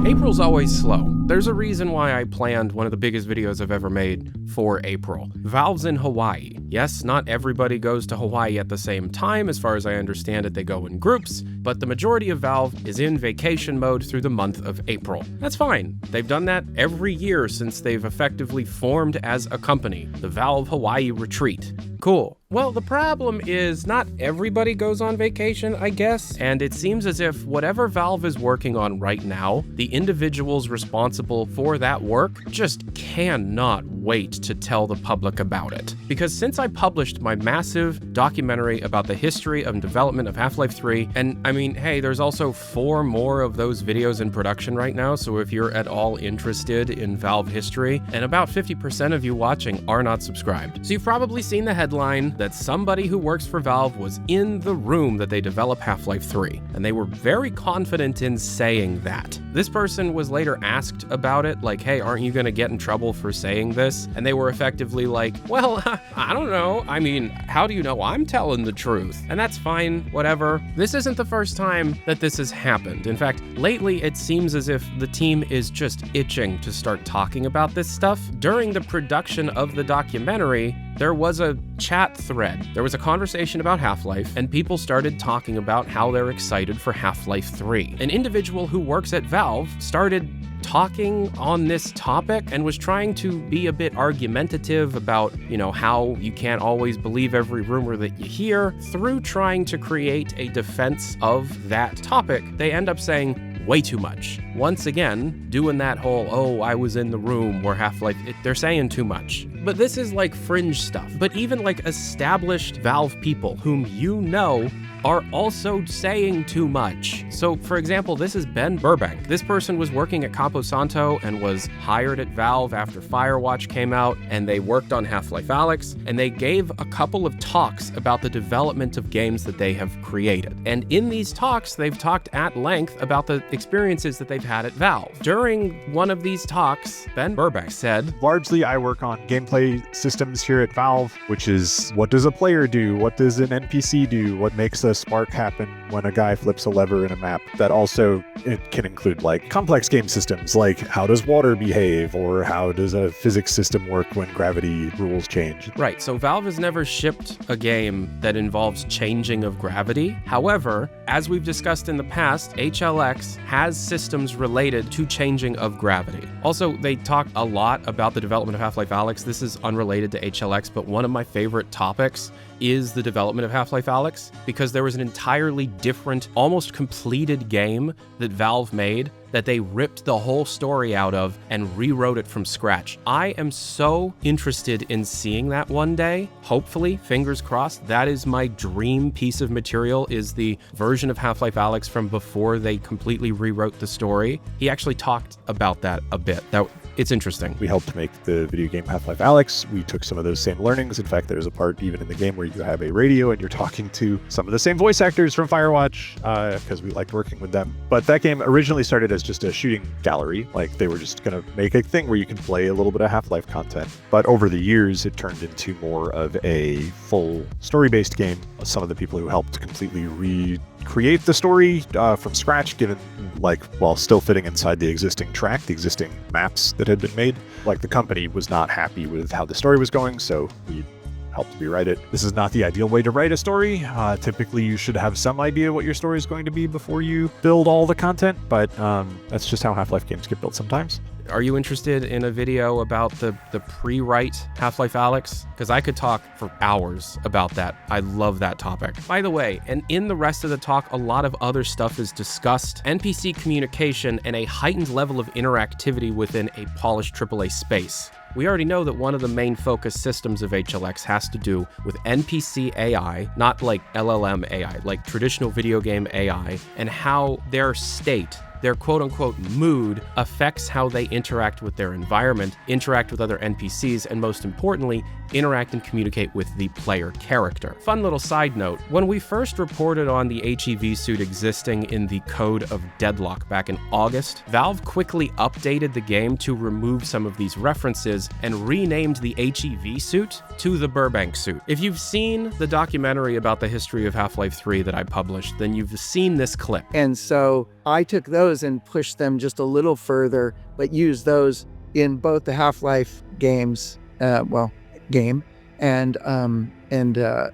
April's always slow. There's a reason why I planned one of the biggest videos I've ever made for April. Valve's in Hawaii. Yes, not everybody goes to Hawaii at the same time. As far as I understand it, they go in groups, but the majority of Valve is in vacation mode through the month of April. That's fine. They've done that every year since they've effectively formed as a company. The Valve Hawaii Retreat. Cool. Well, the problem is not everybody goes on vacation, I guess, and it seems as if whatever Valve is working on right now, the individuals responsible for that work just cannot wait to tell the public about it. Because since I published my massive documentary about the history and development of Half-Life 3, and I mean, hey, there's also 4 more of those videos in production right now, so if you're at all interested in Valve history, and about 50% of you watching are not subscribed. So you've probably seen the headline that somebody who works for Valve was in the room that they developed Half-Life 3, and they were very confident in saying that. This person was later asked about it, like, hey, aren't you gonna get in trouble for saying this? And they were effectively like, well, I don't know. I mean, how do you know I'm telling the truth? And that's fine, whatever. This isn't the first time that this has happened. In fact, lately it seems as if the team is just itching to start talking about this stuff. During the production of the documentary, there was a chat thread. There was a conversation about Half-Life, and people started talking about how they're excited for Half-Life 3. An individual who works at Valve started talking on this topic and was trying to be a bit argumentative about, how you can't always believe every rumor that you hear. Through trying to create a defense of that topic, they end up saying way too much. Once again, doing that whole, oh, I was in the room where Half-Life, they're saying too much. But this is like fringe stuff. But even like established Valve people whom you know are also saying too much. So for example, this is Ben Burbank. This person was working at Capo Santo and was hired at Valve after Firewatch came out, and they worked on Half-Life HLX, and they gave a couple of talks about the development of games that they have created. And in these talks, they've talked at length about the experiences that they've had at Valve. During one of these talks, Ben Burbank said, largely I work on gameplay systems here at Valve, which is what does a player do? What does an NPC do? What makes a spark happen when a guy flips a lever in a map? That also, it can include like complex game systems, like how does water behave, or how does a physics system work when gravity rules change? Right, so Valve has never shipped a game that involves changing of gravity. However, as we've discussed in the past, HLX has systems related to changing of gravity. Also, they talk a lot about the development of Half-Life HLX. This is unrelated to HLX, but one of my favorite topics is the development of Half-Life HLX, because there was an entirely different, almost completed game that Valve made that they ripped the whole story out of and rewrote it from scratch. I am so interested in seeing that one day. Hopefully, fingers crossed, that is my dream piece of material, is the version of Half-Life HLX from before they completely rewrote the story. He actually talked about that a bit. It's interesting. We helped make the video game Half-Life HLX. We took some of those same learnings. In fact, there's a part even in the game where you have a radio and you're talking to some of the same voice actors from Firewatch, because we liked working with them. But that game originally started as just a shooting gallery. Like, they were just going to make a thing where you can play a little bit of Half-Life content. But over the years, it turned into more of a full story-based game. Some of the people who helped completely recreate the story from scratch, while still fitting inside the existing track, the existing maps that had been made. Like, the company was not happy with how the story was going, so we helped rewrite it. This is not the ideal way to write a story. Typically, you should have some idea what your story is going to be before you build all the content, but that's just how Half-Life games get built sometimes. Are you interested in a video about the pre-write Half-Life HLX? Because I could talk for hours about that. I love that topic. By the way, and in the rest of the talk, a lot of other stuff is discussed. NPC communication and a heightened level of interactivity within a polished AAA space. We already know that one of the main focus systems of HLX has to do with NPC AI, not like LLM AI, like traditional video game AI, and how their state, their quote-unquote mood, affects how they interact with their environment, interact with other NPCs, and most importantly, interact and communicate with the player character. Fun little side note, when we first reported on the HEV suit existing in the code of Deadlock back in August, Valve quickly updated the game to remove some of these references and renamed the HEV suit to the Burbank suit. If you've seen the documentary about the history of Half-Life 3 that I published, then you've seen this clip. And so I took those those and push them just a little further, but use those in both the Half-Life games, game and the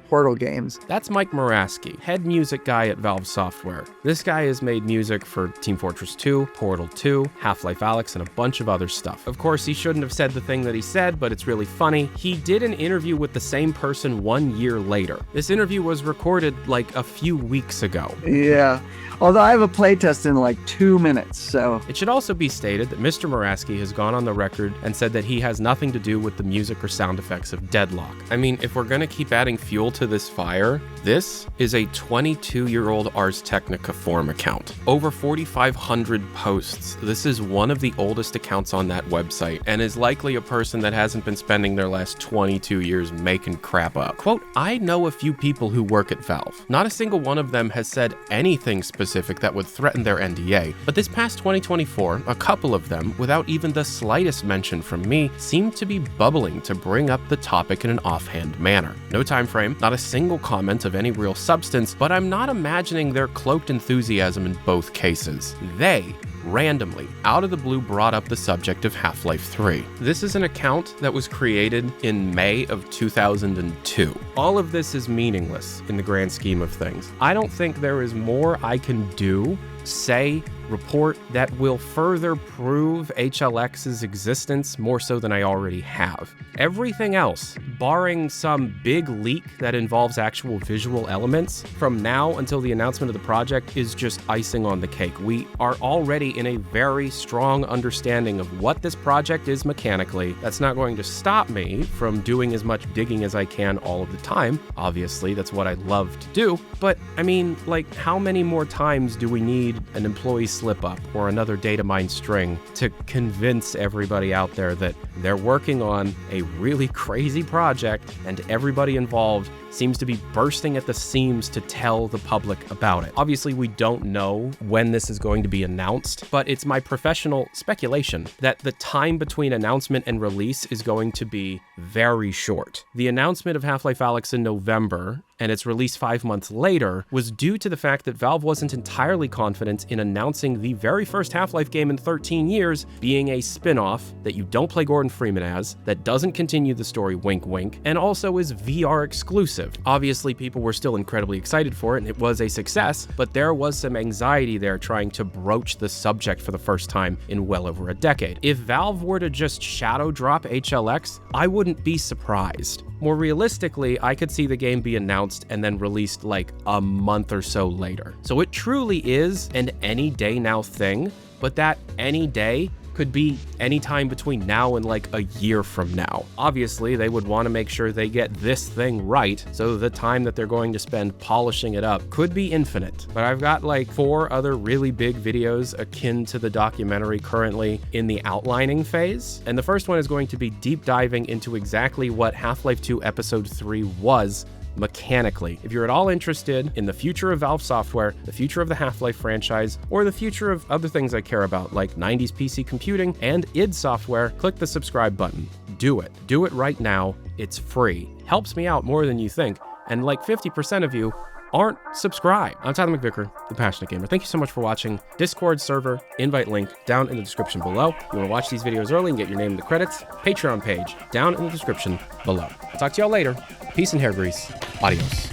Portal games. That's Mike Moraski, head music guy at Valve Software. This guy has made music for Team Fortress 2, Portal 2, Half-Life Alyx, and a bunch of other stuff. Of course, he shouldn't have said the thing that he said, but it's really funny. He did an interview with the same person 1 year later. This interview was recorded like a few weeks ago. Yeah. Although I have a playtest in like 2 minutes, so... It should also be stated that Mr. Moraski has gone on the record and said that he has nothing to do with the music or sound effects of Deadlock. I mean, if we're gonna keep adding fuel to this fire, this is a 22-year-old Ars Technica forum account. Over 4,500 posts. This is one of the oldest accounts on that website, and is likely a person that hasn't been spending their last 22 years making crap up. Quote, I know a few people who work at Valve. Not a single one of them has said anything specific that would threaten their NDA, but this past 2024, a couple of them, without even the slightest mention from me, seemed to be bubbling to bring up the topic in an offhand manner. No time frame, not a single comment of any real substance, but I'm not imagining their cloaked enthusiasm in both cases. They randomly, out of the blue, brought up the subject of Half-Life 3. This is an account that was created in May of 2002. All of this is meaningless in the grand scheme of things. I don't think there is more I can do, say, report that will further prove HLX's existence more so than I already have. Everything else, barring some big leak that involves actual visual elements, from now until the announcement of the project is just icing on the cake. We are already in a very strong understanding of what this project is mechanically. That's not going to stop me from doing as much digging as I can all of the time. Obviously, that's what I love to do. But I mean, like, how many more times do we need an employee slip up or another data mine string to convince everybody out there that they're working on a really crazy project and everybody involved seems to be bursting at the seams to tell the public about it? Obviously, we don't know when this is going to be announced, but it's my professional speculation that the time between announcement and release is going to be very short. The announcement of Half-Life Alyx in November and its release 5 months later was due to the fact that Valve wasn't entirely confident in announcing the very first Half-Life game in 13 years being a spin-off that you don't play Gordon Freeman as, that doesn't continue the story, wink wink, and also is VR exclusive. Obviously, people were still incredibly excited for it, and it was a success, but there was some anxiety there trying to broach the subject for the first time in well over a decade. If Valve were to just shadow drop HLX, I wouldn't be surprised. More realistically, I could see the game be announced and then released like a month or so later. So it truly is an any day now thing, but that any day could be any time between now and like a year from now. Obviously, they would want to make sure they get this thing right, so the time that they're going to spend polishing it up could be infinite. But I've got like 4 other really big videos akin to the documentary currently in the outlining phase, and the first one is going to be deep diving into exactly what Half-Life 2 Episode 3 was mechanically. If you're at all interested in the future of Valve Software, the future of the Half-Life franchise, or the future of other things I care about, like 90s PC computing and id Software, click the subscribe button. Do it. Do it right now. It's free. Helps me out more than you think, and like 50% of you aren't subscribed. I'm Tyler McVicker, the Passionate Gamer. Thank you so much for watching. Discord server, invite link down in the description below. If you want to watch these videos early and get your name in the credits, Patreon page down in the description below. Talk to y'all later. Peace and hair grease. Adios.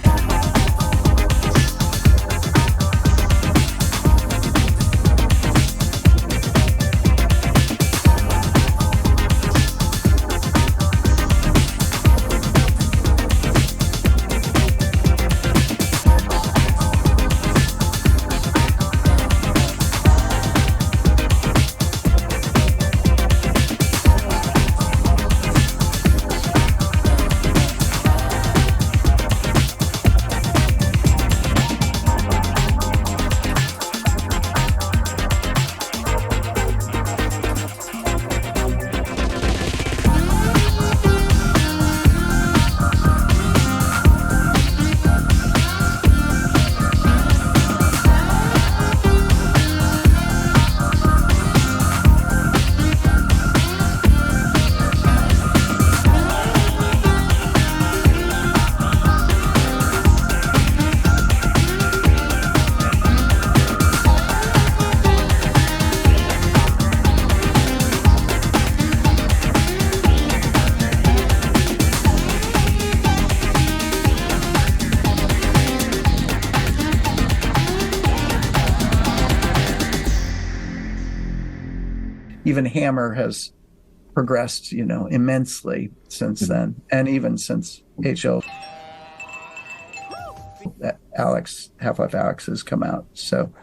even Hammer has progressed, immensely since then, and even since Half-Life Alex has come out. So